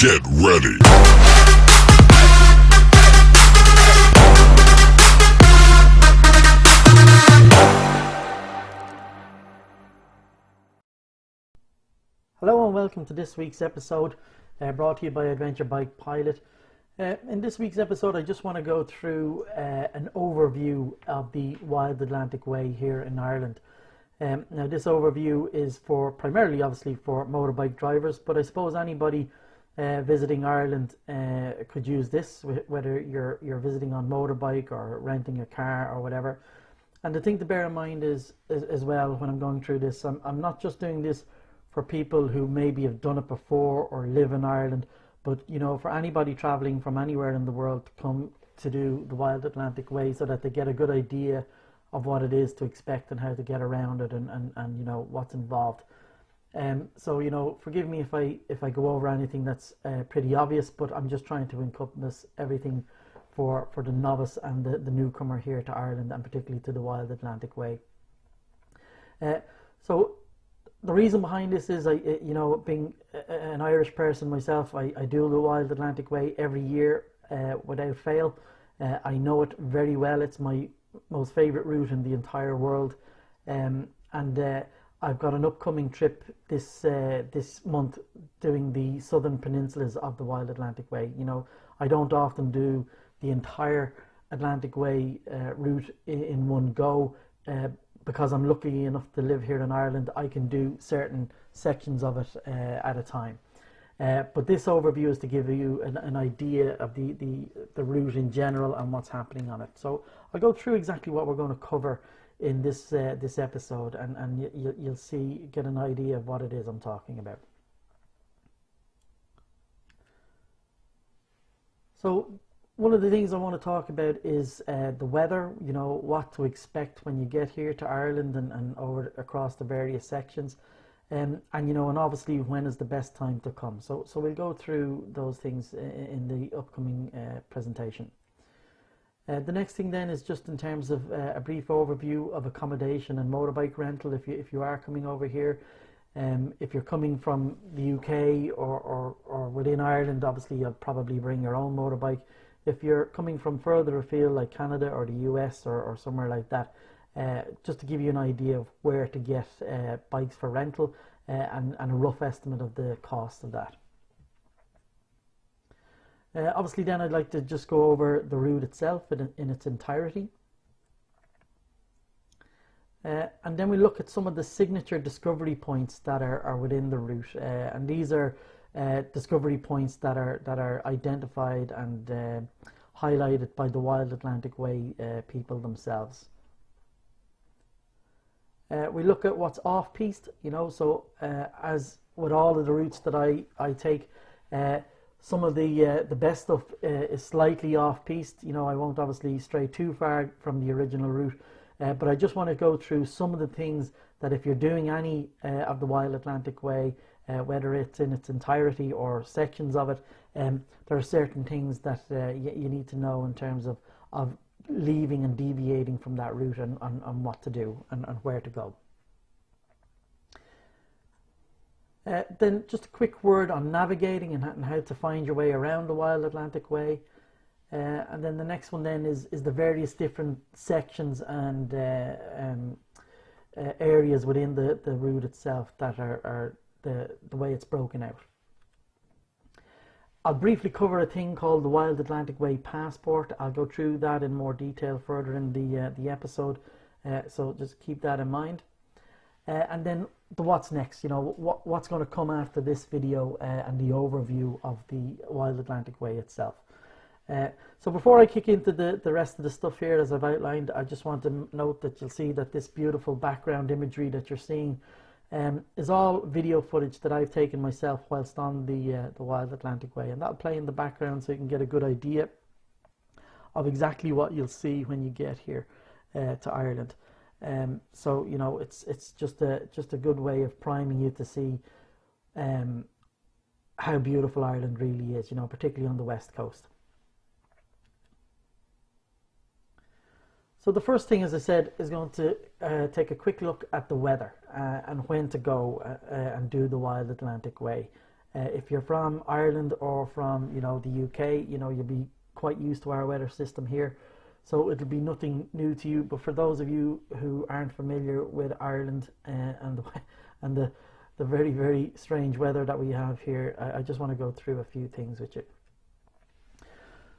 Get ready. Hello and welcome to this week's episode, brought to you by Adventure Bike Pilot. In this week's episode, I just want to go through an overview of the Wild Atlantic Way here in Ireland. Now, this overview is primarily, obviously, for motorbike drivers, but I suppose anybody visiting Ireland could use this, whether you're visiting on motorbike or renting a car or whatever. And the thing to bear in mind is as well, when I'm going through this, I'm not just doing this for people who maybe have done it before or live in Ireland, but for anybody traveling from anywhere in the world to come to do the Wild Atlantic Way, so that they get a good idea of what it is to expect and how to get around it and what's involved. So forgive me if I go over anything that's pretty obvious, but I'm just trying to encompass everything for the novice and the newcomer here to Ireland, and particularly to the Wild Atlantic Way. So the reason behind this is, being an Irish person myself, I do the Wild Atlantic Way every year without fail. I know it very well. It's my most favourite route in the entire world, and I've got an upcoming trip this month doing the Southern Peninsulas of the Wild Atlantic Way. I don't often do the entire Atlantic Way route in one go. Because I'm lucky enough to live here in Ireland, I can do certain sections of it at a time. But this overview is to give you an idea of the route in general and what's happening on it. So I'll go through exactly what we're going to cover in this episode, and you'll get an idea of what it is I'm talking about. So one of the things I want to talk about is the weather, what to expect when you get here to Ireland and over across the various sections. And obviously when is the best time to come. So we'll go through those things in the upcoming presentation. The next thing then is just in terms of a brief overview of accommodation and motorbike rental if you are coming over here. If you're coming from the UK or within Ireland, obviously you'll probably bring your own motorbike. If you're coming from further afield like Canada or the US or somewhere like that, just to give you an idea of where to get bikes for rental and a rough estimate of the cost of that. Obviously then I'd like to just go over the route itself in its entirety. And then we look at some of the signature discovery points that are within the route, and these are discovery points that are identified and highlighted by the Wild Atlantic Way people themselves. We look at what's off-piste, so as with all of the routes that I take, some of the best stuff is slightly off-piste. I won't obviously stray too far from the original route, but I just want to go through some of the things that if you're doing any of the Wild Atlantic Way, whether it's in its entirety or sections of it, there are certain things that you need to know in terms of leaving and deviating from that route and what to do and where to go. Then just a quick word on navigating and how to find your way around the Wild Atlantic Way. And then the next one then is the various different sections and areas within the route itself that are the way it's broken out. I'll briefly cover a thing called the Wild Atlantic Way passport. I'll go through that in more detail further in the episode, so just keep that in mind. And then the what's next, what's going to come after this video and the overview of the Wild Atlantic Way itself. So before I kick into the rest of the stuff here, as I've outlined, I just want to note that you'll see that this beautiful background imagery that you're seeing is all video footage that I've taken myself whilst on the Wild Atlantic Way, and that'll play in the background so you can get a good idea of exactly what you'll see when you get here to Ireland. So it's just a good way of priming you to see how beautiful Ireland really is, particularly on the west coast. So the first thing, as I said, is going to take a quick look at the weather and when to go and do the Wild Atlantic Way. If you're from Ireland or from the UK, you'll be quite used to our weather system here, so it'll be nothing new to you. But for those of you who aren't familiar with Ireland and the very, very strange weather that we have here, I just want to go through a few things with you.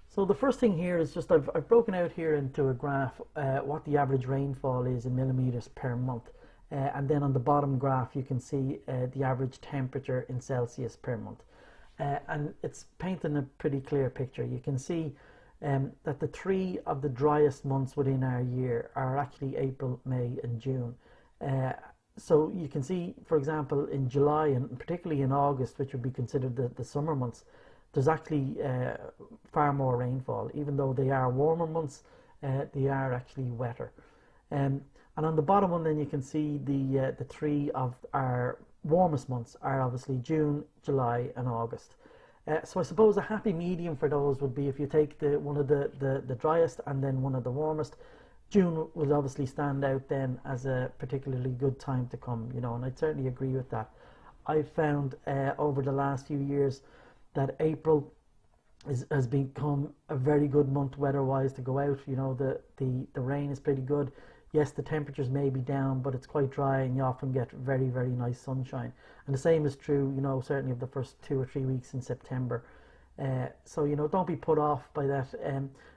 So the first thing here is just I've broken out here into a graph what the average rainfall is in millimeters per month, and then on the bottom graph you can see the average temperature in Celsius per month, and it's painting a pretty clear picture. You can see that the three of the driest months within our year are actually April, May and June. So you can see, for example, in July and particularly in August, which would be considered the summer months, there's actually far more rainfall. Even though they are warmer months, they are actually wetter. And on the bottom one then you can see the three of our warmest months are obviously June, July and August. So I suppose a happy medium for those would be if you take one of the driest and then one of the warmest. June will obviously stand out then as a particularly good time to come, and I'd certainly agree with that. I've found over the last few years that April has become a very good month weather-wise to go out. The rain is pretty good. Yes, the temperatures may be down, but it's quite dry and you often get very, very nice sunshine. And the same is true, certainly of the first 2 or 3 weeks in September. So, don't be put off by that.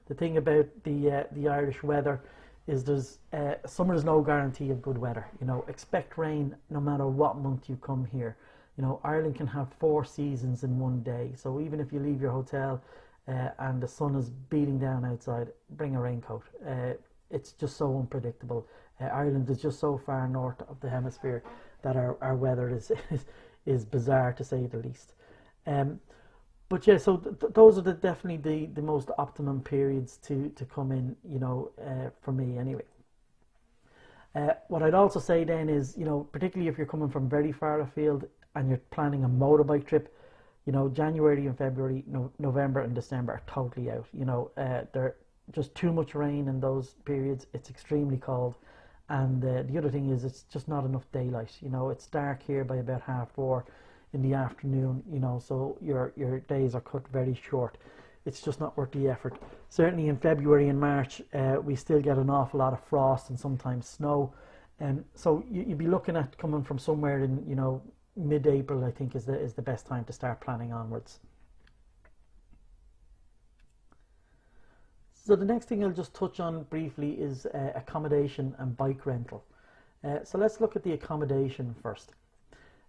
The thing about the Irish weather is summer is no guarantee of good weather. Expect rain no matter what month you come here. Ireland can have 4 seasons in one day. So even if you leave your hotel and the sun is beating down outside, bring a raincoat. It's just so unpredictable. Ireland is just so far north of the hemisphere that our weather is bizarre, to say the least. But yeah, so those are definitely the most optimum periods to come in, for me anyway. What I'd also say then is, particularly if you're coming from very far afield and you're planning a motorbike trip, January and February, November and December are totally out. They're just too much rain in those periods. It's extremely cold. And the other thing is it's just not enough daylight. It's dark here by about 4:30 in the afternoon, so your days are cut very short. It's just not worth the effort. Certainly in February and March, we still get an awful lot of frost and sometimes snow. So you'd be looking at coming from somewhere in, mid-April, I think is the best time to start planning onwards. So the next thing I'll just touch on briefly is accommodation and bike rental. So let's look at the accommodation first.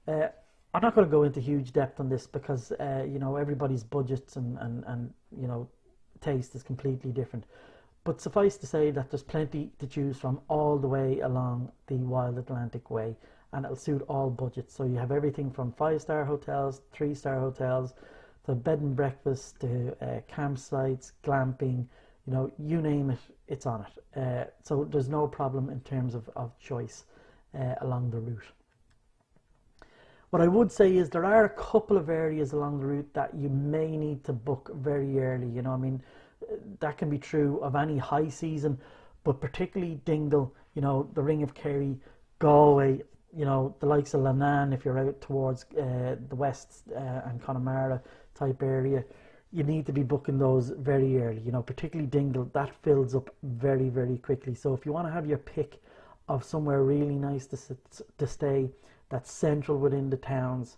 I'm not going to go into huge depth on this because everybody's budgets and taste is completely different. But suffice to say that there's plenty to choose from all the way along the Wild Atlantic Way, and it'll suit all budgets. So you have everything from 5-star hotels, 3-star hotels, to bed and breakfast, to campsites, glamping. You name it, it's on it. So there's no problem in terms of choice along the route. What I would say is there are a couple of areas along the route that you may need to book very early. That can be true of any high season, but particularly Dingle, the Ring of Kerry, Galway, the likes of Lannan, if you're out towards the west and Connemara type area. You need to be booking those very early, particularly Dingle. That fills up very, very quickly. So if you want to have your pick of somewhere really nice to stay that's central within the towns,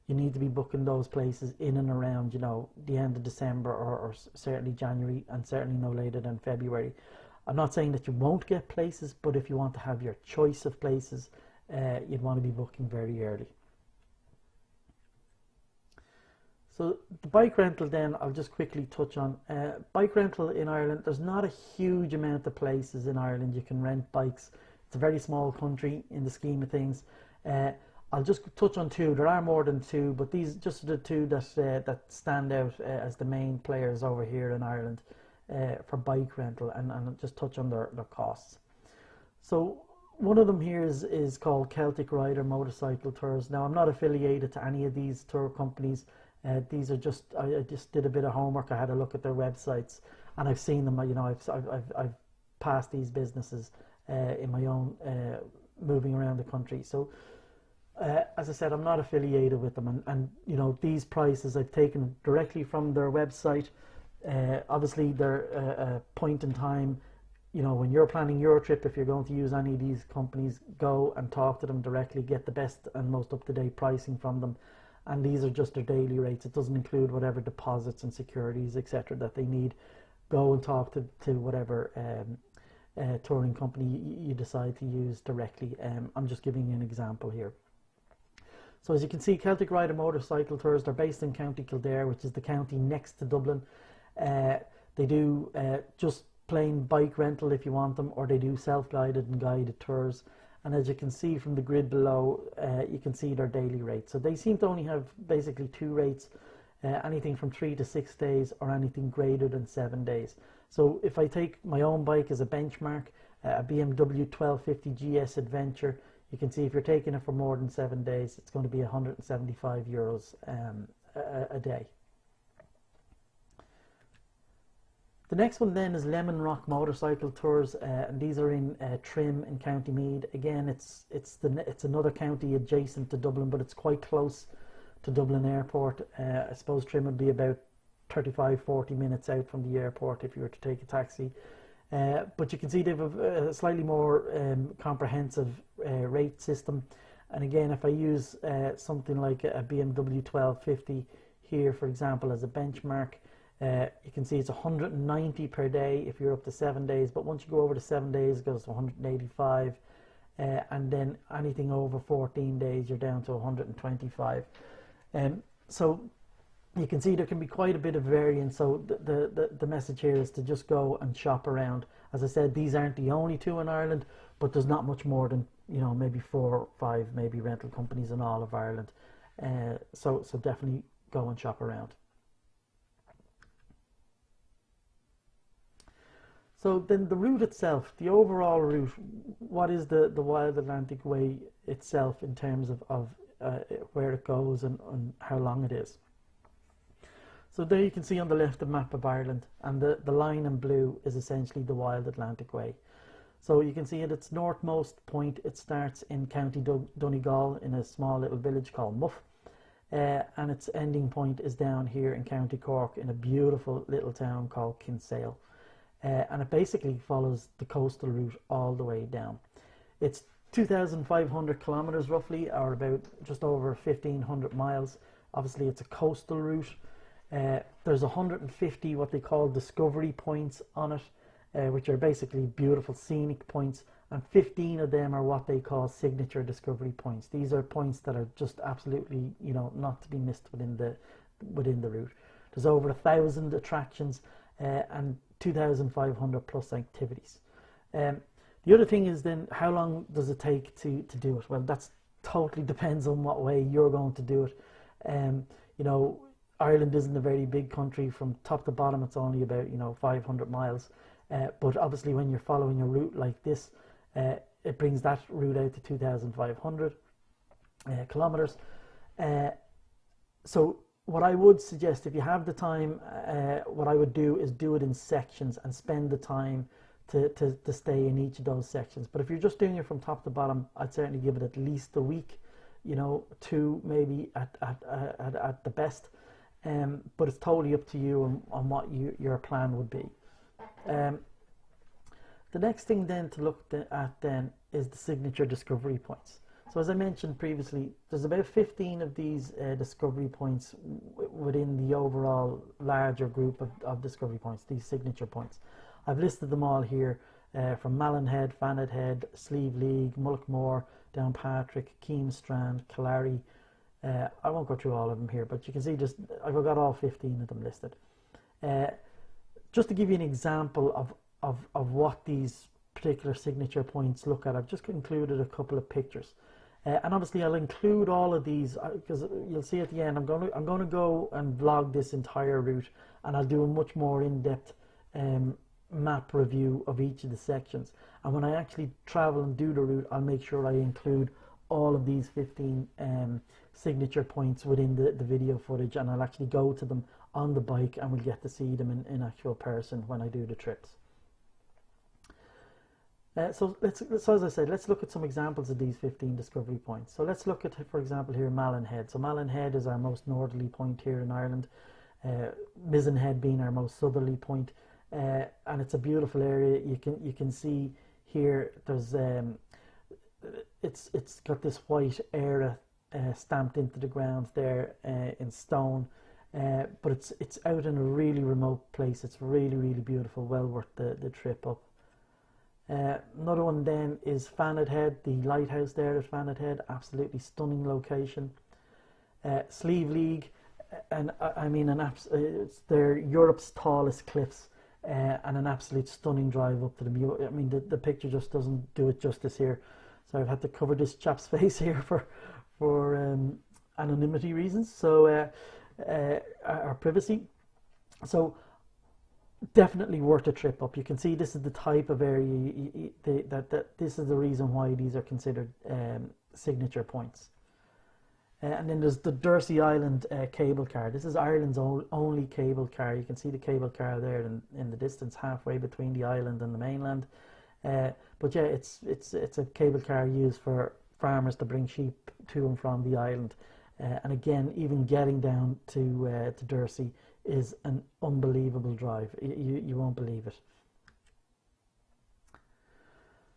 you need to be booking those places in and around, the end of December or certainly January, and certainly no later than February. I'm not saying that you won't get places, but if you want to have your choice of places, you'd want to be booking very early. So the bike rental then, I'll just quickly touch on. Bike rental in Ireland, there's not a huge amount of places in Ireland you can rent bikes. It's a very small country in the scheme of things. I'll just touch on 2. There are more than 2, but these just are the 2 that stand out as the main players over here in Ireland for bike rental, and I'll just touch on their costs. So one of them here is called Celtic Rider Motorcycle Tours. Now I'm not affiliated to any of these tour companies. These are I just did a bit of homework. I had a look at their websites and I've seen them. I've passed these businesses in my own moving around the country. So As I said, I'm not affiliated with them, and you know, these prices I've taken directly from their website. Obviously, they're a point in time. You know, when you're planning your trip, if you're going to use any of these companies, go and talk to them directly, get the best and most up-to-date pricing from them. And these are just their daily rates. It doesn't include whatever deposits and securities, etc., that they need. Go and talk to whatever touring company you decide to use directly. I'm just giving you an example here. So as you can see, Celtic Rider Motorcycle Tours, they're based in County Kildare, which is the county next to Dublin. They do just plain bike rental if you want them, or they do self-guided and guided tours. And as you can see from the grid below, you can see their daily rates. So they seem to only have basically two rates, anything from 3 to 6 days or anything greater than 7 days. So if I take my own bike as a benchmark, a BMW 1250 GS Adventure, you can see if you're taking it for more than 7 days, it's going to be €175 a day. The next one then is Lemon Rock Motorcycle Tours, and these are in Trim in County Meath. Again, it's another county adjacent to Dublin, but it's quite close to Dublin Airport. I suppose Trim would be about 35-40 minutes out from the airport if you were to take a taxi. But you can see they have a slightly more comprehensive rate system. And again, if I use something like a BMW 1250 here, for example, as a benchmark, you can see it's 190 per day if you're up to 7 days, but once you go over to 7 days, it goes to 185, and then anything over 14 days, you're down to 125. So you can see there can be quite a bit of variance. So the message here is to just go and shop around. As I said, these aren't the only two in Ireland, but there's not much more than, you know, maybe 4 or 5 maybe rental companies in all of Ireland. So definitely go and shop around. So then the route itself, the overall route, what is the Wild Atlantic Way itself in terms of where it goes and how long it is. So there you can see on the left the map of Ireland, and the line in blue is essentially the Wild Atlantic Way. So you can see at its northmost point, it starts in County Donegal in a small little village called Muff, and its ending point is down here in County Cork in a beautiful little town called Kinsale. And it basically follows the coastal route all the way down. It's 2,500 kilometers roughly, or about just over 1,500 miles. Obviously it's a coastal route. There's 150 what they call discovery points on it, which are basically beautiful scenic points, and 15 of them are what they call signature discovery points. These are points that are just absolutely, you know, not to be missed within the route. There's over 1,000 attractions and 2,500 plus activities. The other thing is then, how long does it take to do it? Well, that's totally depends on what way you're going to do it. You know, Ireland isn't a very big country. From top to bottom, it's only about, you know, 500 miles. But obviously, when you're following a route like this, it brings that route out to 2,500 kilometers. So what I would suggest, if you have the time, what I would do is do it in sections and spend the time to stay in each of those sections. But if you're just doing it from top to bottom, I'd certainly give it at least a week, you know, 2 maybe at the best. But it's totally up to you on what your plan would be. The next thing then to look at then is the signature discovery points. So as I mentioned previously, there's about 15 of these discovery points within the overall larger group of discovery points, these signature points. I've listed them all here, from Mallinhead, Fannethead, Slieve League, Mullaghmore, Downpatrick, Keemstrand, Killary. I won't go through all of them here, but you can see just I've got all 15 of them listed. Just to give you an example of what these particular signature points look at, I've just included a couple of pictures. And obviously I'll include all of these because you'll see at the end I'm going to go and vlog this entire route, and I'll do a much more in-depth map review of each of the sections. And when I actually travel and do the route, I'll make sure I include all of these 15 signature points within the video footage, and I'll actually go to them on the bike, and we'll get to see them in actual person when I do the trips. So as I said, let's look at some examples of these 15 discovery points. So let's look at, for example, here Malin Head. So Malin Head is our most northerly point here in Ireland. Mizzen Head being our most southerly point, and it's a beautiful area. You can see here there's it's got this white era stamped into the ground there in stone, but it's out in a really remote place. It's really beautiful, well worth the trip up. Another one then is Fannet Head, the lighthouse there at Fannet Head, absolutely stunning location. Sleeve League, and I mean they're Europe's tallest cliffs, and an absolute stunning drive up to them. I mean the picture just doesn't do it justice here, so I've had to cover this chap's face here for anonymity reasons, so our privacy. So definitely worth a trip up. You can see this is the type of area that this is the reason why these are considered signature points. And then there's the Dursey Island cable car. This is Ireland's only cable car. You can see the cable car there in the distance, halfway between the island and the mainland. But yeah, it's a cable car used for farmers to bring sheep to and from the island. And again, even getting down to Dursey is an unbelievable drive. You won't believe it.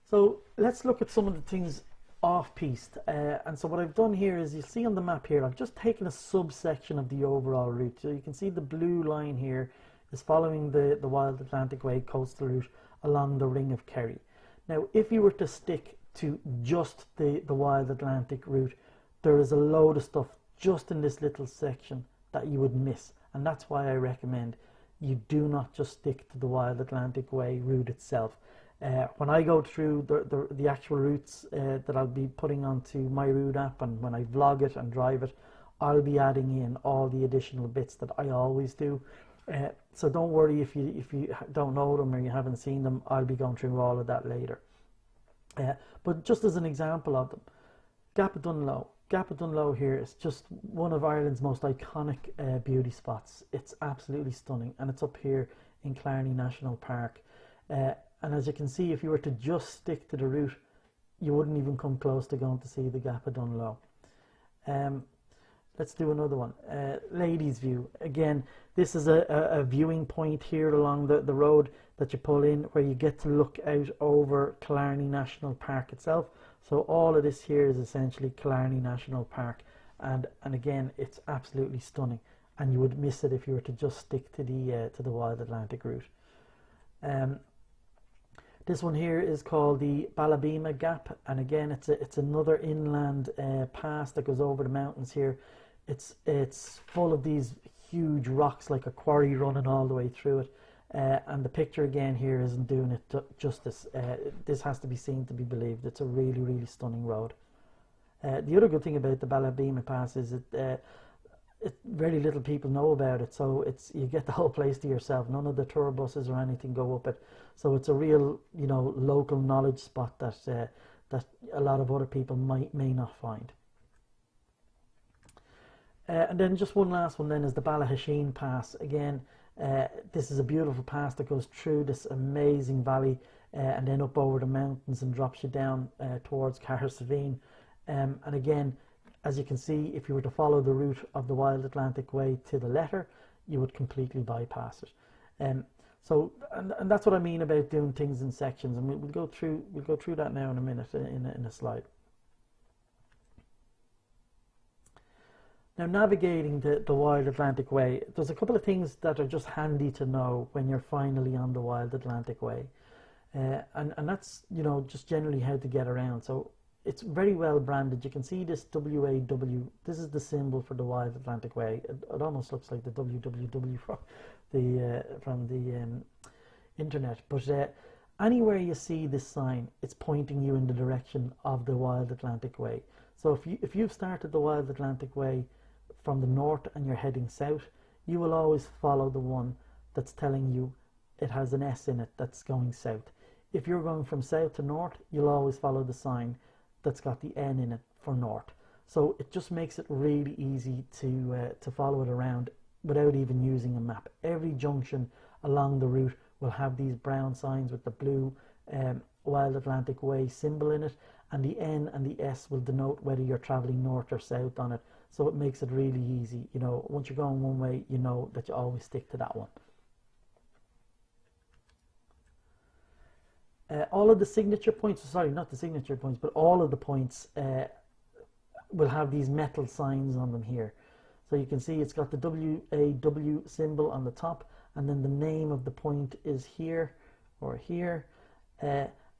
So let's look at some of the things off-piste. And so what I've done here is, you see on the map here, I've just taken a subsection of the overall route. So you can see the blue line here is following the Wild Atlantic Way coastal route along the Ring of Kerry. Now, if you were to stick to just the Wild Atlantic route, there is a load of stuff just in this little section that you would miss. And that's why I recommend you do not just stick to the Wild Atlantic Way route itself. When I go through the actual routes that I'll be putting onto my route app, and when I vlog it and drive it, I'll be adding in all the additional bits that I always do. So don't worry if you don't know them or you haven't seen them. I'll be going through all of that later. But just as an example of them, Gap of Dunlow. Gap of Dunlow here is just one of Ireland's most iconic beauty spots. It's absolutely stunning, and it's up here in Clarny National Park. And as you can see, if you were to just stick to the route, you wouldn't even come close to going to see the Gap of Dunlow. Let's do another one. Ladies View. Again, this is a viewing point here along the road that you pull in, where you get to look out over Killarney National Park itself. So all of this here is essentially Killarney National Park, and again, it's absolutely stunning, and you would miss it if you were to just stick to the Wild Atlantic route. This one here is called the Ballabima Gap, and again, it's another inland pass that goes over the mountains here. It's full of these huge rocks, like a quarry running all the way through it. And the picture again here isn't doing it justice. This has to be seen to be believed. It's a really stunning road. The other good thing about the Ballabima Pass is very little people know about it, so you get the whole place to yourself. None of the tour buses or anything go up it, so it's a real local knowledge spot that a lot of other people may not find. And then just one last one then is the Ballahasheen Pass. Again, this is a beautiful pass that goes through this amazing valley and then up over the mountains and drops you down towards Cahersiveen. And again, as you can see, if you were to follow the route of the Wild Atlantic Way to the letter, you would completely bypass it. So that's what I mean about doing things in sections, and we'll go through that now in a minute in a slide. Now, navigating the Wild Atlantic Way, there's a couple of things that are just handy to know when you're finally on the Wild Atlantic Way, and that's just generally how to get around. So it's very well branded. You can see this WAW. This is the symbol for the Wild Atlantic Way. It almost looks like the WWW from the internet. But anywhere you see this sign, it's pointing you in the direction of the Wild Atlantic Way. So if you've started the Wild Atlantic Way from the north and you're heading south, you will always follow the one that's telling you it has an S in it that's going south. If you're going from south to north, you'll always follow the sign that's got the N in it for north. So it just makes it really easy to follow it around without even using a map. Every junction along the route will have these brown signs with the blue Wild Atlantic Way symbol in it, and the N and the S will denote whether you're traveling north or south on it. So it makes it really easy. You know, once you're going one way, you know that you always stick to that one. All of the signature points, sorry, not the signature points, but all of the points will have these metal signs on them here. So you can see it's got the WAW symbol on the top, and then the name of the point is here or here.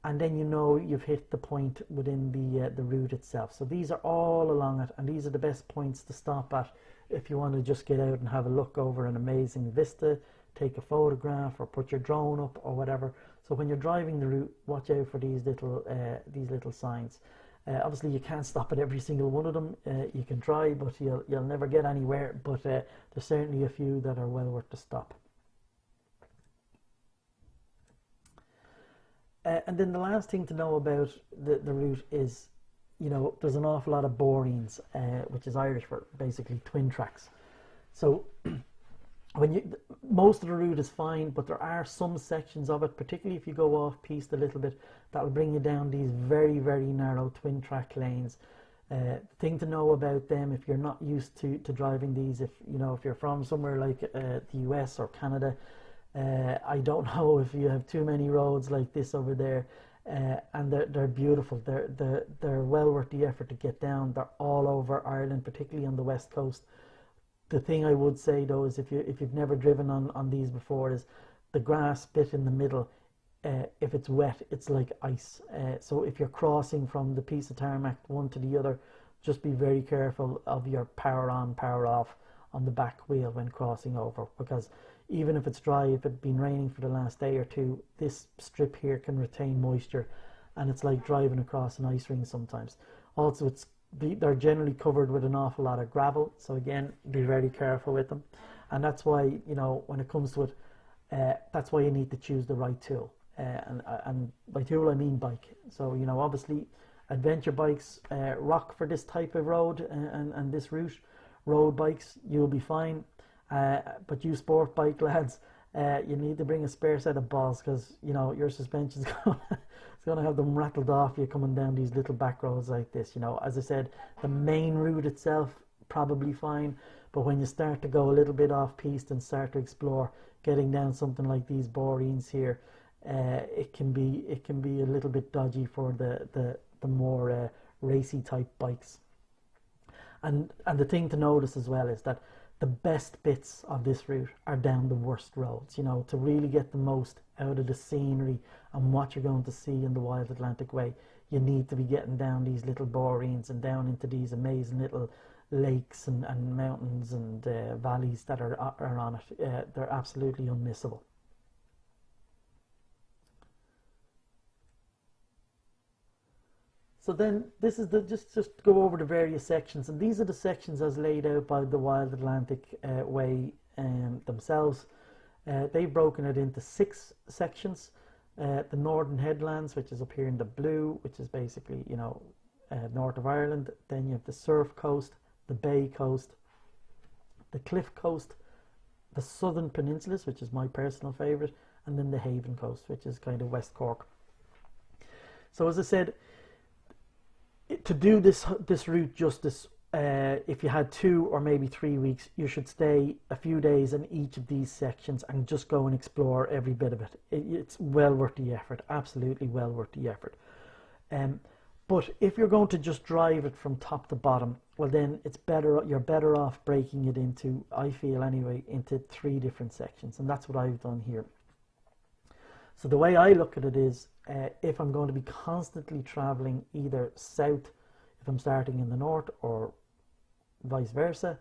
And then you know you've hit the point within the route itself. So these are all along it, and these are the best points to stop at if you want to just get out and have a look over an amazing vista, take a photograph, or put your drone up or whatever. So when you're driving the route, watch out for these little signs. Obviously, you can't stop at every single one of them. You can try, but you'll never get anywhere. But there's certainly a few that are well worth the stop. And then the last thing to know about the route is, you know, there's an awful lot of borings, which is Irish for basically twin tracks. So most of the route is fine, but there are some sections of it, particularly if you go off piste a little bit, that will bring you down these very, very narrow twin track lanes. Thing to know about them, if you're not used to driving these, if you're from somewhere like the US or Canada, I don't know if you have too many roads like this over there, and they're beautiful. They're well worth the effort to get down. They're all over Ireland, particularly on the west coast. The thing I would say though is if you've never driven on these before, is the grass bit in the middle. If it's wet, it's like ice. So if you're crossing from the piece of tarmac one to the other, just be very careful of your power on, power off on the back wheel when crossing over, because even if it's dry, if it's been raining for the last day or two, this strip here can retain moisture, and it's like driving across an ice ring sometimes. Also, they're generally covered with an awful lot of gravel, so again, be very careful with them. And that's why, you know, when it comes to it, that's why you need to choose the right tool. And by tool I mean bike. So, you know, obviously adventure bikes rock for this type of road and this route. Road bikes, you'll be fine. But you sport bike lads, you need to bring a spare set of balls, because, you know, your suspension's going to have them rattled off you coming down these little back roads like this. You know, as I said, the main route itself probably fine, but when you start to go a little bit off piste and start to explore, getting down something like these borings here, it can be a little bit dodgy for the more racy type bikes. And the thing to notice as well is that the best bits of this route are down the worst roads. You know, to really get the most out of the scenery and what you're going to see in the Wild Atlantic Way, you need to be getting down these little borings and down into these amazing little lakes and mountains and valleys that are on it. They're absolutely unmissable. So then this is just go over the various sections, and these are the sections as laid out by the Wild Atlantic Way themselves. They've broken it into 6 sections. The Northern Headlands, which is up here in the blue, which is basically, you know, north of Ireland. Then you have the Surf Coast, the Bay Coast, the Cliff Coast, the Southern Peninsulas, which is my personal favourite, and then the Haven Coast, which is kind of West Cork. So as I said, to do this route justice, if you had 2 or maybe 3 weeks, you should stay a few days in each of these sections and just go and explore every bit of it. It's well worth the effort, absolutely well worth the effort. But if you're going to just drive it from top to bottom, well then you're better off breaking it into, I feel anyway, into 3 different sections, and that's what I've done here. So the way I look at it is, if I'm going to be constantly traveling either south, if I'm starting in the north, or vice versa,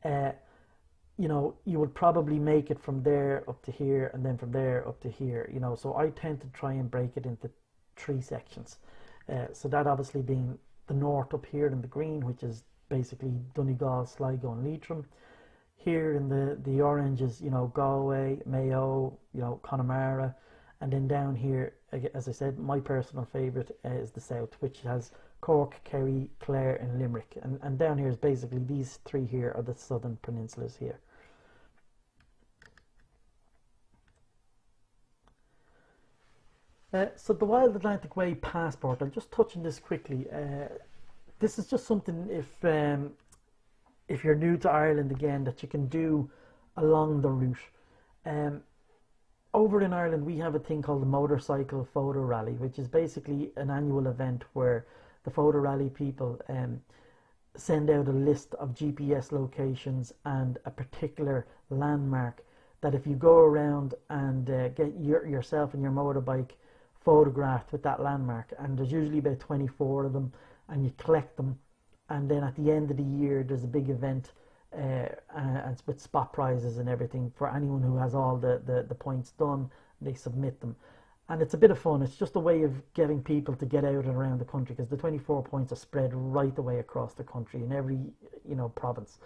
you know, you would probably make it from there up to here, and then from there up to here, you know. So I tend to try and break it into 3 sections. So that obviously being the north up here in the green, which is basically Donegal, Sligo and Leitrim. Here in the orange is, you know, Galway, Mayo, you know, Connemara. And then down here, as I said, my personal favourite is the south, which has Cork, Kerry, Clare and Limerick. And down here is basically these 3 here are the Southern Peninsulas here. So the Wild Atlantic Way passport, I'll just touch on this quickly. This is just something if you're new to Ireland again that you can do along the route. Um, Over in Ireland, we have a thing called the Motorcycle Photo Rally, which is basically an annual event where the photo rally people send out a list of GPS locations and a particular landmark that if you go around and get yourself and your motorbike photographed with that landmark, and there's usually about 24 of them, and you collect them, and then at the end of the year there's a big event and with spot prizes and everything for anyone who has all the points done. They submit them, and it's a bit of fun. It's just a way of getting people to get out and around the country, because the 24 points are spread right the way across the country in every province.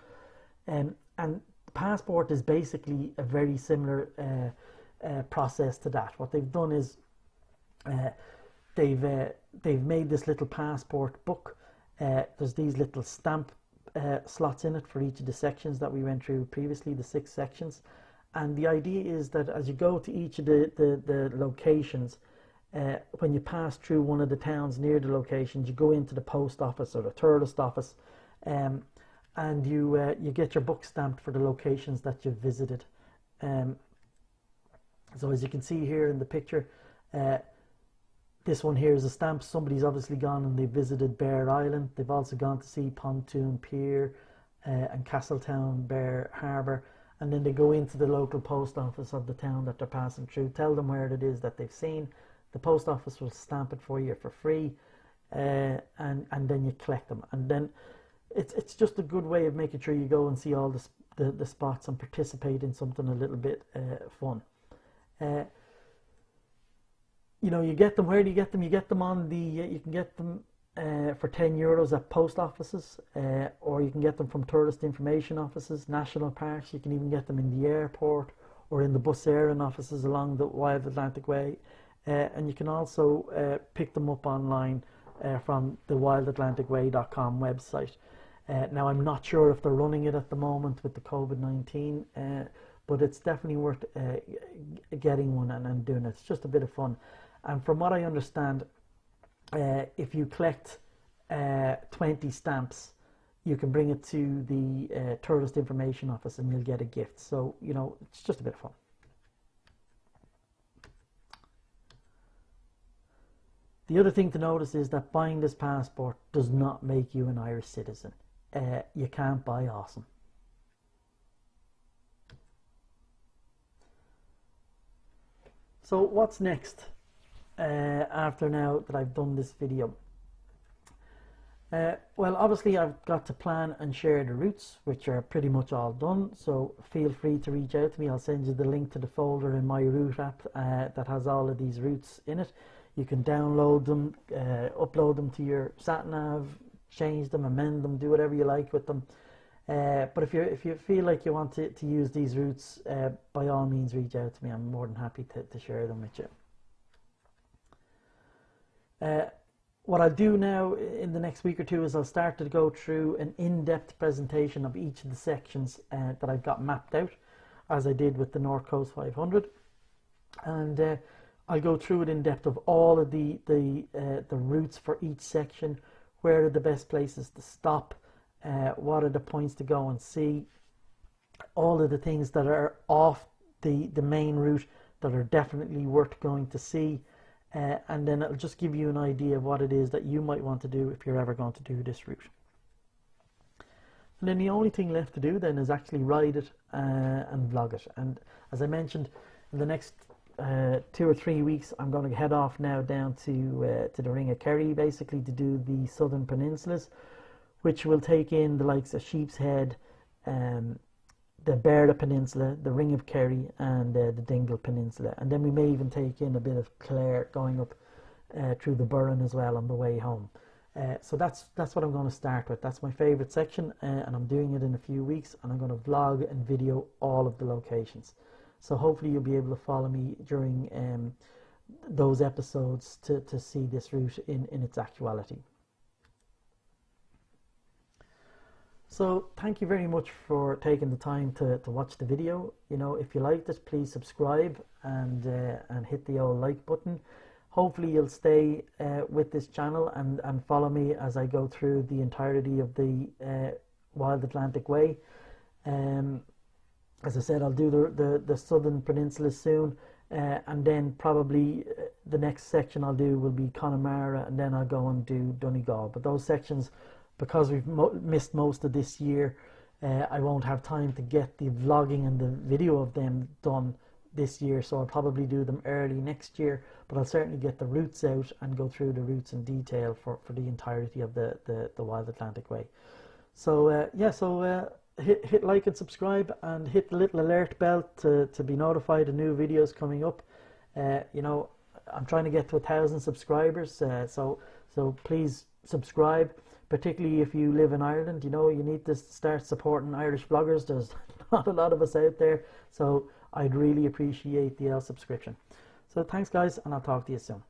And the passport is basically a very similar process to that. What they've done is they've made this little passport book. There's these little stamp slots in it for each of the sections that we went through previously, the 6 sections. And the idea is that as you go to each of the locations, when you pass through one of the towns near the locations, you go into the post office or the tourist office, and you get your book stamped for the locations that you've visited. So as you can see here in the picture, this one here is a stamp. Somebody's obviously gone and they've visited Bear Island. They've also gone to see Pontoon Pier and Castletown Bear Harbour. And then they go into the local post office of the town that they're passing through, tell them where it is that they've seen. The post office will stamp it for you for free, and then you collect them. And then it's just a good way of making sure you go and see all the spots and participate in something a little bit fun. You get them. Where do you get them? You get them on you can get them for €10 at post offices, or you can get them from tourist information offices, national parks. You can even get them in the airport or in the bus airing offices along the Wild Atlantic Way, and you can also pick them up online from the wildatlanticway.com website. Now I'm not sure if they're running it at the moment with the COVID-19, but it's definitely worth getting one and doing it. It's just a bit of fun. And from what I understand, if you collect 20 stamps, you can bring it to the tourist information office and you'll get a gift. So, it's just a bit of fun. The other thing to notice is that buying this passport does not make you an Irish citizen. You can't buy awesome. So what's next after now that I've done this video? Well, obviously I've got to plan and share the routes, which are pretty much all done. So feel free to reach out to me. I'll send you the link to the folder in my route app that has all of these routes in it. You can download them, upload them to your sat nav, change them, amend them, do whatever you like with them. But if you feel like you want to use these routes, by all means reach out to me. I'm more than happy to share them with you. What I'll do now in the next week or two is I'll start to go through an in-depth presentation of each of the sections that I've got mapped out, as I did with the North Coast 500, and I'll go through it in depth of all of the routes for each section. Where are the best places to stop? What are the points to go and see? All of the things that are off the main route that are definitely worth going to see. And then it'll just give you an idea of what it is that you might want to do if you're ever going to do this route. And then the only thing left to do then is actually ride it and vlog it. And as I mentioned, in the next 2 or 3 weeks, I'm going to head off now down to the Ring of Kerry, basically to do the Southern Peninsulas, which will take in the likes of Sheep's Head, the Beara Peninsula, the Ring of Kerry, and the Dingle Peninsula. And then we may even take in a bit of Clare going up through the Burren as well on the way home. So that's what I'm going to start with. That's my favourite section, and I'm doing it in a few weeks, and I'm going to vlog and video all of the locations. So hopefully you'll be able to follow me during those episodes to see this route in its actuality. So thank you very much for taking the time to watch the video. If you liked it, please subscribe and hit the old like button. hopefully you'll stay with this channel and follow me as I go through the entirety of the Wild Atlantic Way. As I said, I'll do the Southern Peninsula soon, and then probably the next section I'll do will be Connemara, and then I'll go and do Donegal. But those sections, because we've missed most of this year, I won't have time to get the vlogging and the video of them done this year, so I'll probably do them early next year, but I'll certainly get the routes out and go through the routes in detail for the entirety of the Wild Atlantic Way. So hit like and subscribe, and hit the little alert bell to be notified of new videos coming up. I'm trying to get to 1,000 subscribers, so please subscribe, particularly if you live in Ireland. You need to start supporting Irish vloggers. There's not a lot of us out there, so I'd really appreciate the subscription. So thanks guys, and I'll talk to you soon.